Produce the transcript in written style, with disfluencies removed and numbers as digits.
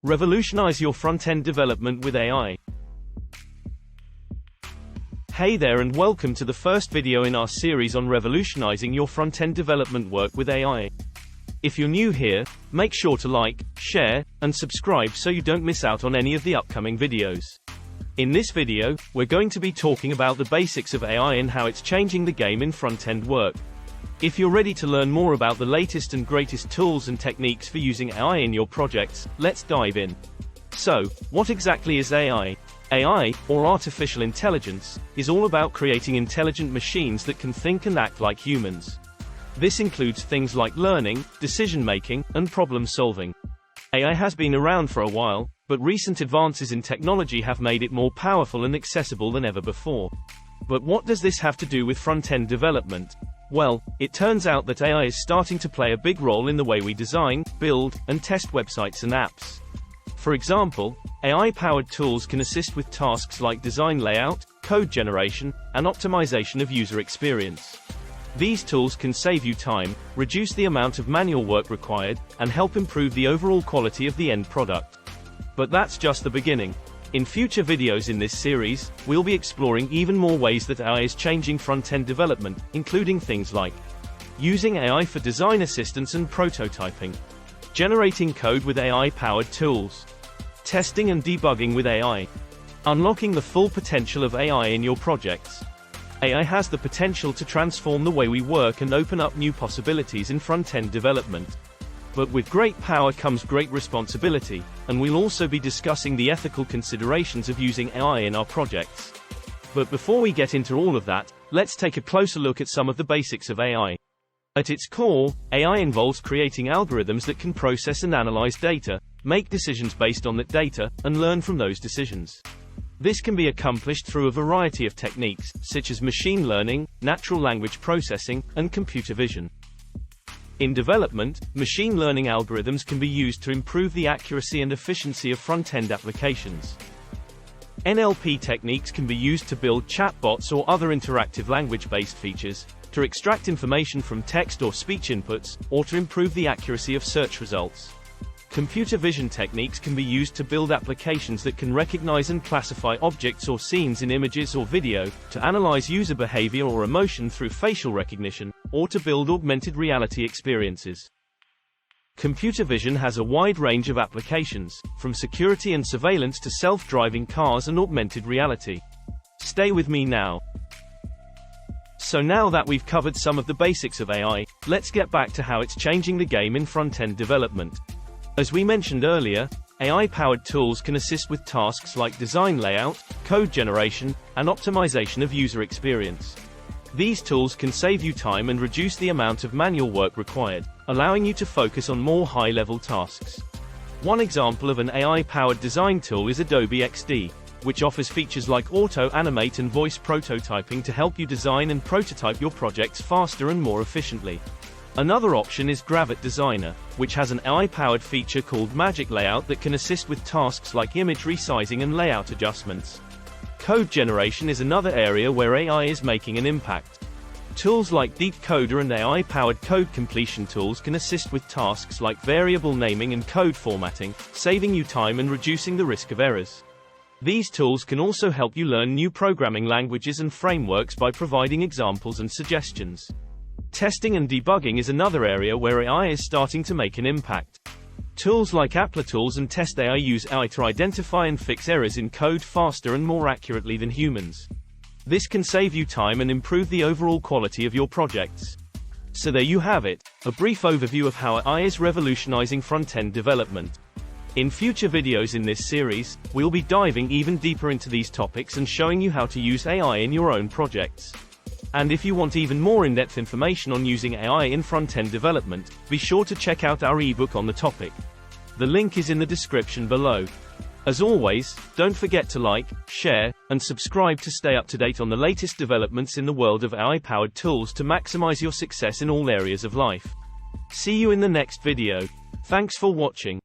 Revolutionize your front-end development with AI. Hey there and welcome to the first video in our series on revolutionizing your front-end development work with AI. If you're new here, make sure to like, share, and subscribe so you don't miss out on any of the upcoming videos. In this video, we're going to be talking about the basics of AI and how it's changing the game in front-end work. If you're ready to learn more about the latest and greatest tools and techniques for using AI in your projects, let's dive in. So, what exactly is AI? AI, or artificial intelligence, is all about creating intelligent machines that can think and act like humans. This includes things like learning, decision-making, and problem-solving. AI has been around for a while, but recent advances in technology have made it more powerful and accessible than ever before. But what does this have to do with front-end development? Well, it turns out that AI is starting to play a big role in the way we design, build, and test websites and apps. For example, AI-powered tools can assist with tasks like design layout, code generation, and optimization of user experience. These tools can save you time, reduce the amount of manual work required, and help improve the overall quality of the end product. But that's just the beginning. In future videos in this series, we'll be exploring even more ways that AI is changing front-end development, including things like using AI for design assistance and prototyping, generating code with AI-powered tools, testing and debugging with AI, unlocking the full potential of AI in your projects. AI has the potential to transform the way we work and open up new possibilities in front-end development. But with great power comes great responsibility, and we'll also be discussing the ethical considerations of using AI in our projects. But before we get into all of that, let's take a closer look at some of the basics of AI. At its core, AI involves creating algorithms that can process and analyze data, make decisions based on that data, and learn from those decisions. This can be accomplished through a variety of techniques, such as machine learning, natural language processing, and computer vision. In development, machine learning algorithms can be used to improve the accuracy and efficiency of front-end applications. NLP techniques can be used to build chatbots or other interactive language-based features, to extract information from text or speech inputs, or to improve the accuracy of search results. Computer vision techniques can be used to build applications that can recognize and classify objects or scenes in images or video, to analyze user behavior or emotion through facial recognition, or to build augmented reality experiences. Computer vision has a wide range of applications, from security and surveillance to self-driving cars and augmented reality. Stay with me now. So now that we've covered some of the basics of AI, let's get back to how it's changing the game in front-end development. As we mentioned earlier, AI-powered tools can assist with tasks like design layout, code generation, and optimization of user experience. These tools can save you time and reduce the amount of manual work required, allowing you to focus on more high-level tasks. One example of an AI-powered design tool is Adobe XD, which offers features like auto-animate and voice prototyping to help you design and prototype your projects faster and more efficiently. Another option is GoalBot Designer, which has an AI-powered feature called Magic Layout that can assist with tasks like image resizing and layout adjustments. Code generation is another area where AI is making an impact. Tools like DeepCoder and AI-powered code completion tools can assist with tasks like variable naming and code formatting, saving you time and reducing the risk of errors. These tools can also help you learn new programming languages and frameworks by providing examples and suggestions. Testing and debugging is another area where AI is starting to make an impact. Tools like Applitools and TestAI use AI to identify and fix errors in code faster and more accurately than humans. This can save you time and improve the overall quality of your projects. So there you have it, a brief overview of how AI is revolutionizing front-end development. In future videos in this series, we'll be diving even deeper into these topics and showing you how to use AI in your own projects. And if you want even more in-depth information on using AI in front-end development, be sure to check out our ebook on the topic. The link is in the description below. As always, don't forget to like, share, and subscribe to stay up to date on the latest developments in the world of AI-powered tools to maximize your success in all areas of life. See you in the next video. Thanks for watching.